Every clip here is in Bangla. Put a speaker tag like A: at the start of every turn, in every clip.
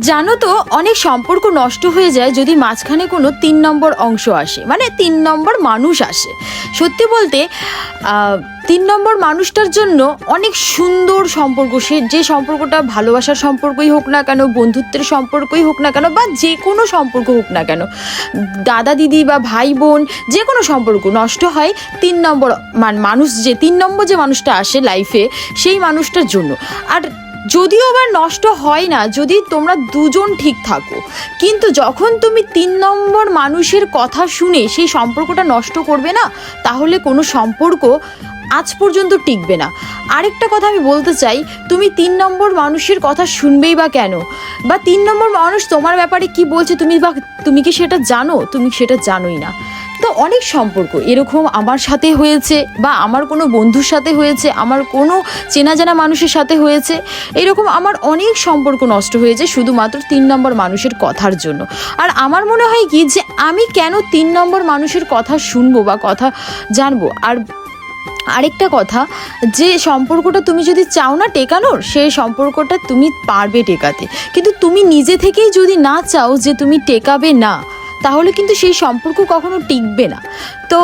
A: জানো তো, অনেক সম্পর্ক নষ্ট হয়ে যায় যদি মাঝখানে কোনো ৩ নম্বর অংশ আসে, মানে ৩ নম্বর মানুষ আসে। সত্যি বলতে ৩ নম্বর মানুষটার জন্য অনেক সুন্দর সম্পর্ক, সে যে সম্পর্কটা ভালোবাসার সম্পর্কই হোক না কেন, বন্ধুত্বের সম্পর্কই হোক না কেন, বা যে কোনো সম্পর্ক হোক না কেন, দাদা দিদি বা ভাই বোন, যে কোনো সম্পর্ক নষ্ট হয় ৩ নম্বর মানুষ, যে ৩ নম্বর যে মানুষটা আসে লাইফে, সেই মানুষটার জন্য। আর যদিও আবার নষ্ট হয় না যদি তোমরা দুজন ঠিক থাকো, কিন্তু যখন তুমি ৩ নম্বর মানুষের কথা শুনে সেই সম্পর্কটা নষ্ট করবে না, তাহলে কোনো সম্পর্ক আজ পর্যন্ত টিকবে না। আরেকটা কথা আমি বলতে চাই, তুমি ৩ নম্বর মানুষের কথা শুনবেই বা কেন, বা ৩ নম্বর মানুষ তোমার ব্যাপারে কি বলছে তুমি কি সেটা জানো? তুমি সেটা জানোই না। তো অনেক সম্পর্ক এরকম আমার সাথে হয়েছে, বা আমার কোনো বন্ধুর সাথে হয়েছে, আমার কোনো চেনা জানা মানুষের সাথে হয়েছে। এরকম আমার অনেক সম্পর্ক নষ্ট হয়েছে শুধুমাত্র ৩ নম্বর মানুষের কথার জন্য। আর আমার মনে হয় কি, যে আমি কেন ৩ নম্বর মানুষের কথা শুনবো বা কথা জানবো। আর আরেকটা কথা, যে সম্পর্কটা তুমি যদি চাও না টেকানোর, সেই সম্পর্কটা তুমি পারবে টেকাতে, কিন্তু তুমি নিজে থেকেই যদি না চাও যে তুমি টেকাবে না, তাহলে কিন্তু সেই সম্পর্ক কখনো টিকবে না। তো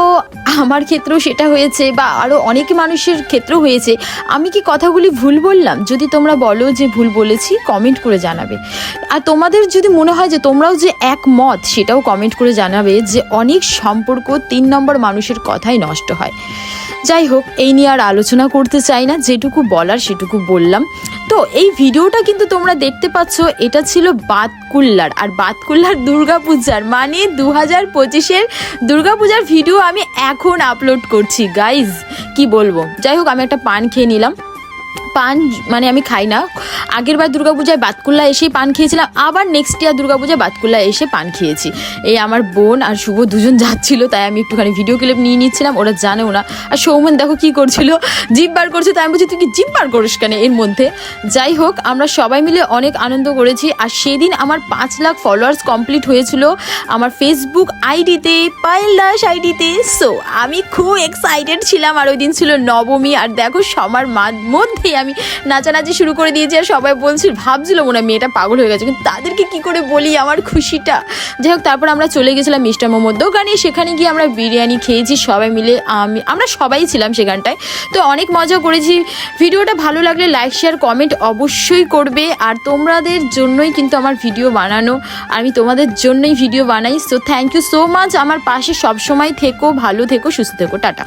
A: আমার ক্ষেত্রেও সেটা হয়েছে, বা আরও অনেক মানুষের ক্ষেত্রেও হয়েছে। আমি কি কথাগুলি ভুল বললাম? যদি তোমরা বলো যে ভুল বলেছি, কমেন্ট করে জানাবে। আর তোমাদের যদি মনে হয় যে তোমরাও যে একমত, সেটাও কমেন্ট করে জানাবে, যে অনেক সম্পর্ক ৩ নম্বর মানুষের কথাই নষ্ট হয়। যাই হোক, এই নিয়ে আর আলোচনা করতে চাই না, যেটুকু বলার সেটুকু বললাম। তো এই ভিডিওটা কিন্তু তোমরা দেখতে পাচ্ছ, এটা ছিল বাতকুল্লার, আর বাতকুল্লার দুর্গাপূজার, মানে 2025-এর দুর্গাপূজার ভিডিও আমি এখন আপলোড করছি গাইজ, কি বলবো। যাই হোক, আমি একটা পান খেয়ে নিলাম। পান মানে আমি খাই না, আগের বার দুর্গাপূজায় বাতকুল্লা এসেই পান খেয়েছিলাম, আবার নেক্সট ইয়ার দুর্গাপূজায় বাতকুল্লা এসে পান খেয়েছি। এই আমার বোন আর শুভ দুজন যাচ্ছিল, তাই আমি একটুখানি ভিডিও ক্লিপ নিয়ে নিচ্ছিলাম, ওরা জানেও না। আর সৌমেন দেখো কি করছিল, জিভ বার করছে, তাই আমি বলছি তুই কি জিভ বার করিস কেন এর মধ্যে। যাই হোক, আমরা সবাই মিলে অনেক আনন্দ করেছি। আর সেদিন আমার 5 লাখ ফলোয়ার্স কমপ্লিট হয়েছিল আমার ফেসবুক আইডিতে, পায়েল দাস আইডিতে। সো আমি খুব এক্সাইটেড ছিলাম, আর ওই দিন ছিল নবমী। আর দেখো, সবার মধ্যেই আমি নাচানাচি শুরু করে দিয়েছি, আর সবাই ভাবছিল মনে হয় মেয়েটা পাগল হয়ে গেছে, কিন্তু তাদেরকে কি করে বলি আমার খুশিটা। যাই হোক, তারপর আমরা চলে গেছিলাম মিষ্টার মোমোর দোকানে, সেখানে গিয়ে আমরা বিরিয়ানি খেয়েছি সবাই মিলে, আমরা সবাই ছিলাম সেখানটায়। তো অনেক মজা করেছি। ভিডিওটা ভালো লাগলে লাইক শেয়ার কমেন্ট অবশ্যই করবে। আর তোমাদের জন্যই কিন্তু আমার ভিডিও বানানো, আমি তোমাদের জন্যই ভিডিও বানাই। So thank you so much, আমার পাশে সবসময় থেকো, ভালো থেকো, সুস্থ থেকো, টাটা।